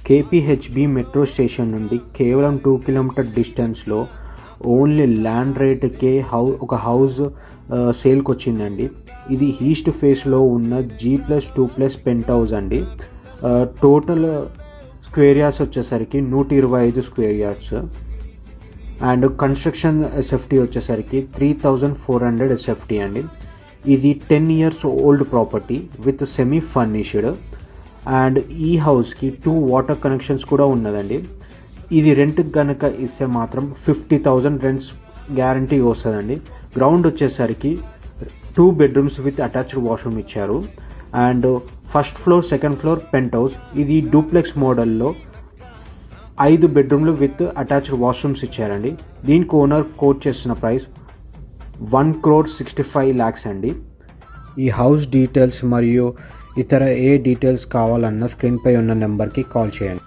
KPHB metro station నుండి కేవలం 2 kilometre డిస్టెన్స్లో ఓన్లీ ల్యాండ్ రేట్కే ఒక హౌస్ సేల్కి వచ్చిందండి. ఇది ఈస్ట్ ఫేస్లో ఉన్న G+2+ పెంట్ హౌస్ అండి. టోటల్ స్క్వేర్ యార్డ్స్ వచ్చేసరికి 125 square yards and construction SFT వచ్చేసరికి 3400 ఎస్ఎఫ్టీ అండి. ఇది 10 years old property with semi furnished and ఈ హౌస్కి 2 వాటర్ కనెక్షన్స్ కూడా ఉన్నదండి. ఇది రెంట్ కనుక ఇస్తే మాత్రం 50,000 రెంట్స్ గ్యారంటీ వస్తుందండి. గ్రౌండ్ వచ్చేసరికి 2 bedrooms విత్ అటాచ్డ్ వాష్రూమ్ ఇచ్చారు and first floor second floor penthouse. ఇది డూప్లెక్స్ మోడల్లో 5 bedrooms విత్ అటాచ్డ్ వాష్రూమ్స్ ఇచ్చారండి. దీనికి ఓనర్ కోట్ చేస్తున్న ప్రైస్ 1,65 lakhs అండి. ఈ హౌస్ డీటెయిల్స్ మరియు ఇతర ఏ డీటెయిల్స్ కావాలన్నా స్క్రీన్పై ఉన్న నెంబర్కి కాల్ చేయండి.